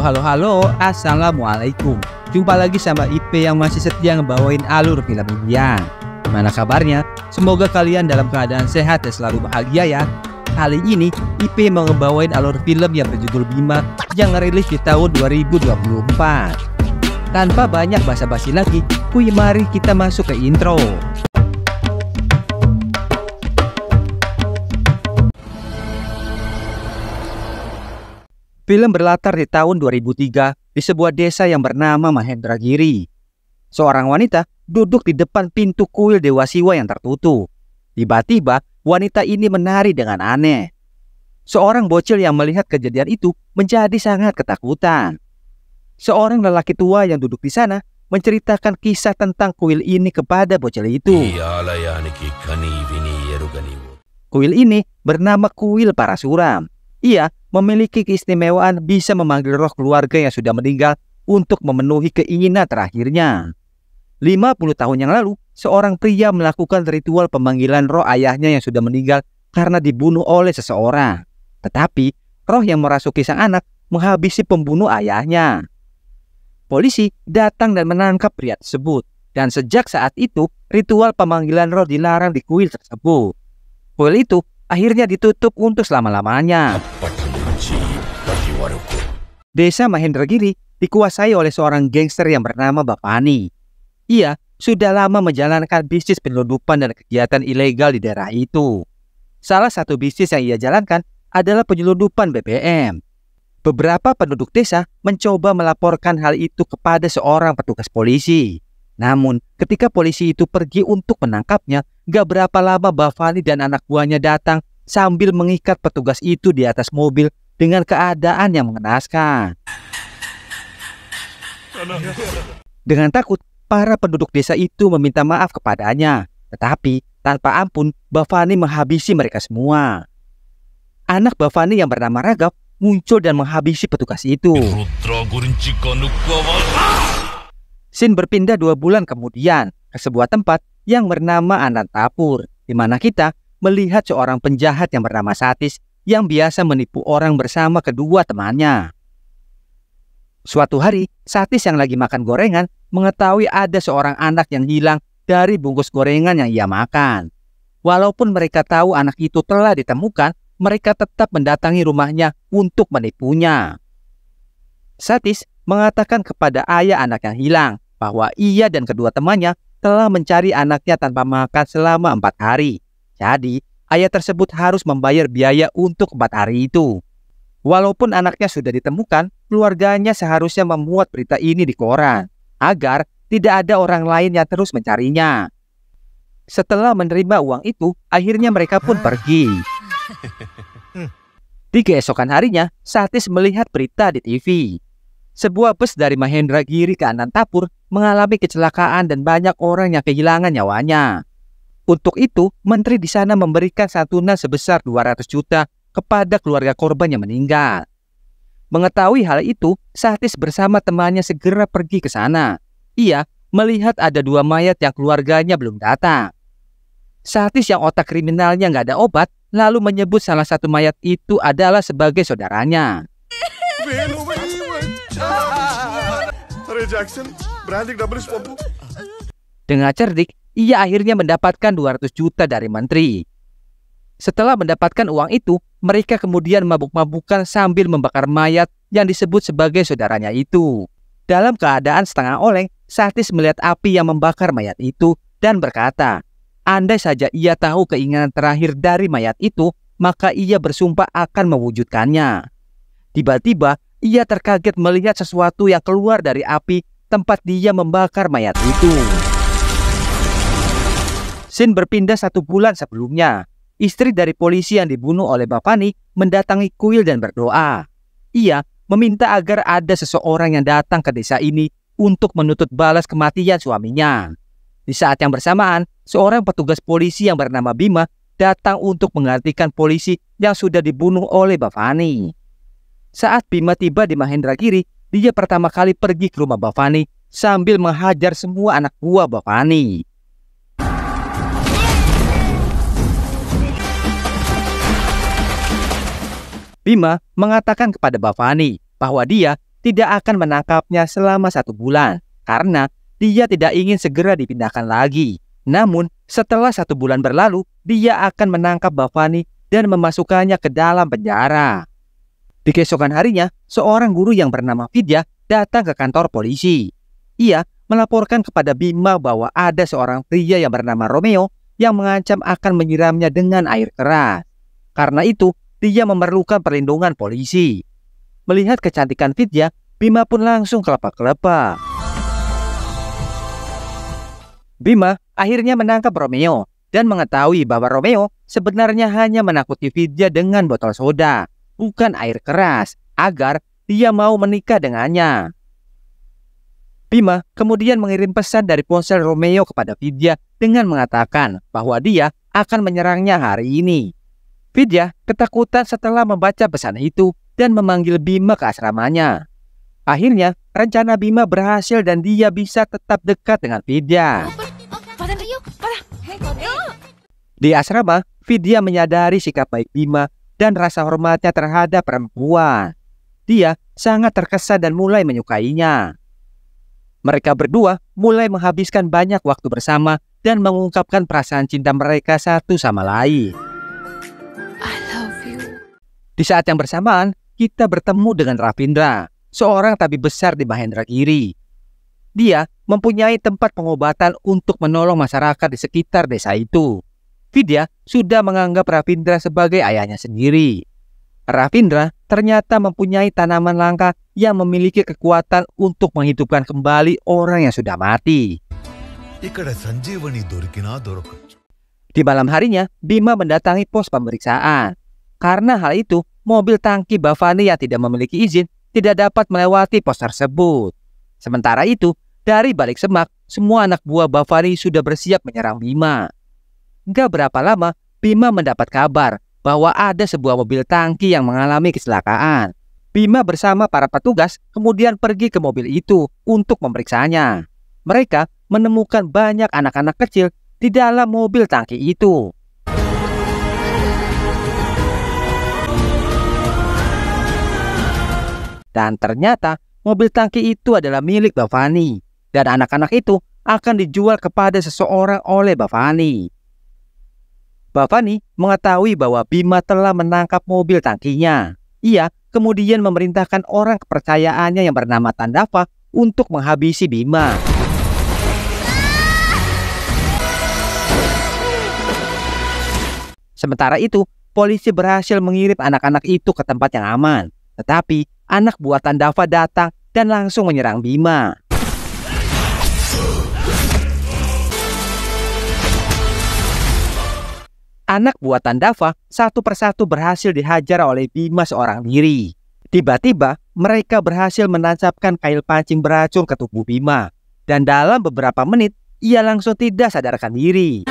Halo, assalamualaikum. Jumpa lagi sama IP yang masih setia ngebawain alur film Indian. Gimana kabarnya? Semoga kalian dalam keadaan sehat dan selalu bahagia ya. Kali ini IP mau ngebawain alur film yang berjudul Bima yang ngerilis di tahun 2024. Tanpa banyak basa-basi lagi, mari kita masuk ke intro. Film berlatar di tahun 2003 di sebuah desa yang bernama Mahendragiri. Seorang wanita duduk di depan pintu kuil Dewa Siwa yang tertutup. Tiba-tiba wanita ini menari dengan aneh. Seorang bocil yang melihat kejadian itu menjadi sangat ketakutan. Seorang lelaki tua yang duduk di sana menceritakan kisah tentang kuil ini kepada bocil itu. Kuil ini bernama Kuil Parasuram. Ia memiliki keistimewaan bisa memanggil roh keluarga yang sudah meninggal untuk memenuhi keinginan terakhirnya. 50 tahun yang lalu, seorang pria melakukan ritual pemanggilan roh ayahnya yang sudah meninggal karena dibunuh oleh seseorang. Tetapi, roh yang merasuki sang anak menghabisi pembunuh ayahnya. Polisi datang dan menangkap pria tersebut. Dan sejak saat itu, ritual pemanggilan roh dilarang di kuil tersebut. Kuil itu akhirnya ditutup untuk selama-lamanya. Desa Mahendragiri dikuasai oleh seorang gangster yang bernama Bapani. Ia sudah lama menjalankan bisnis penyelundupan dan kegiatan ilegal di daerah itu. Salah satu bisnis yang ia jalankan adalah penyelundupan BBM. Beberapa penduduk desa mencoba melaporkan hal itu kepada seorang petugas polisi. Namun, ketika polisi itu pergi untuk menangkapnya, gak berapa lama Bapani dan anak buahnya datang sambil mengikat petugas itu di atas mobil dengan keadaan yang mengenaskan. Dengan takut, para penduduk desa itu meminta maaf kepadanya. Tetapi, tanpa ampun, Bapani menghabisi mereka semua. Anak Bapani yang bernama Raghav muncul dan menghabisi petugas itu. Scene berpindah 2 bulan kemudian ke sebuah tempat yang bernama Anantapur, di mana kita melihat seorang penjahat yang bernama Satis yang biasa menipu orang bersama kedua temannya. Suatu hari, Satis yang lagi makan gorengan mengetahui ada seorang anak yang hilang dari bungkus gorengan yang ia makan. Walaupun mereka tahu anak itu telah ditemukan, mereka tetap mendatangi rumahnya untuk menipunya. Satis mengatakan kepada ayah anak yang hilang bahwa ia dan kedua temannya telah mencari anaknya tanpa makan selama 4 hari. Jadi, ayah tersebut harus membayar biaya untuk 4 hari itu. Walaupun anaknya sudah ditemukan, keluarganya seharusnya memuat berita ini di koran agar tidak ada orang lain yang terus mencarinya. Setelah menerima uang itu, akhirnya mereka pun pergi. Di keesokan harinya, Satis melihat berita di TV. Sebuah bus dari Mahendragiri ke Anantapur mengalami kecelakaan dan banyak orang yang kehilangan nyawanya. Untuk itu, menteri di sana memberikan santunan sebesar 200 juta kepada keluarga korban yang meninggal. Mengetahui hal itu, Satis bersama temannya segera pergi ke sana. Ia melihat ada 2 mayat yang keluarganya belum datang. Satis yang otak kriminalnya nggak ada obat, lalu menyebut salah satu mayat itu adalah sebagai saudaranya. Dengan cerdik, ia akhirnya mendapatkan 200 juta dari menteri. Setelah mendapatkan uang itu, mereka kemudian mabuk-mabukan sambil membakar mayat yang disebut sebagai saudaranya itu. Dalam keadaan setengah oleng, Satis melihat api yang membakar mayat itu dan berkata, andai saja ia tahu keinginan terakhir dari mayat itu, maka ia bersumpah akan mewujudkannya. Tiba-tiba, ia terkaget melihat sesuatu yang keluar dari api tempat dia membakar mayat itu. Scene berpindah 1 bulan sebelumnya. Istri dari polisi yang dibunuh oleh Bapani mendatangi kuil dan berdoa. Ia meminta agar ada seseorang yang datang ke desa ini untuk menuntut balas kematian suaminya. Di saat yang bersamaan, seorang petugas polisi yang bernama Bima datang untuk menggantikan polisi yang sudah dibunuh oleh Bapani. Saat Bima tiba di Mahendragiri, dia pertama kali pergi ke rumah Bapani sambil menghajar semua anak buah Bapani. Bima mengatakan kepada Bapani bahwa dia tidak akan menangkapnya selama 1 bulan karena dia tidak ingin segera dipindahkan lagi. Namun, setelah 1 bulan berlalu, dia akan menangkap Bhavani dan memasukkannya ke dalam penjara. Di keesokan harinya, seorang guru yang bernama Vidya datang ke kantor polisi. Ia melaporkan kepada Bima bahwa ada seorang pria yang bernama Romeo yang mengancam akan menyiramnya dengan air keras. Karena itu, dia memerlukan perlindungan polisi. Melihat kecantikan Vidya, Bima pun langsung kelepak-kelepak. Bima akhirnya menangkap Romeo dan mengetahui bahwa Romeo sebenarnya hanya menakuti Vidya dengan botol soda, bukan air keras, agar dia mau menikah dengannya. Bima kemudian mengirim pesan dari ponsel Romeo kepada Vidya dengan mengatakan bahwa dia akan menyerangnya hari ini. Vidya ketakutan setelah membaca pesan itu dan memanggil Bima ke asramanya. Akhirnya, rencana Bima berhasil dan dia bisa tetap dekat dengan Vidya. Di asrama, Vidya menyadari sikap baik Bima dan rasa hormatnya terhadap perempuan. Dia sangat terkesan dan mulai menyukainya. Mereka berdua mulai menghabiskan banyak waktu bersama dan mengungkapkan perasaan cinta mereka satu sama lain. I love you. Di saat yang bersamaan, kita bertemu dengan Ravindra, seorang tabib besar di Mahendragiri. Dia mempunyai tempat pengobatan untuk menolong masyarakat di sekitar desa itu. Vidya sudah menganggap Ravindra sebagai ayahnya sendiri. Ravindra ternyata mempunyai tanaman langka yang memiliki kekuatan untuk menghidupkan kembali orang yang sudah mati. Di malam harinya, Bima mendatangi pos pemeriksaan. Karena hal itu, mobil tangki Bhavani yang tidak memiliki izin tidak dapat melewati pos tersebut. Sementara itu, dari balik semak, semua anak buah Bhavani sudah bersiap menyerang Bima. Gak berapa lama, Bima mendapat kabar bahwa ada sebuah mobil tangki yang mengalami kecelakaan. Bima bersama para petugas kemudian pergi ke mobil itu untuk memeriksanya. Mereka menemukan banyak anak-anak kecil di dalam mobil tangki itu. Dan ternyata mobil tangki itu adalah milik Bhavani. Dan anak-anak itu akan dijual kepada seseorang oleh Bhavani. Bhavani mengetahui bahwa Bima telah menangkap mobil tangkinya. Ia kemudian memerintahkan orang kepercayaannya yang bernama Tandava untuk menghabisi Bima. Sementara itu, polisi berhasil mengirim anak-anak itu ke tempat yang aman. Tetapi, anak buah Tandava datang dan langsung menyerang Bima. Anak buah Tandava satu persatu berhasil dihajar oleh Bima seorang diri. Tiba-tiba, mereka berhasil menancapkan kail pancing beracun ke tubuh Bima. Dan dalam beberapa menit, ia langsung tidak sadarkan diri.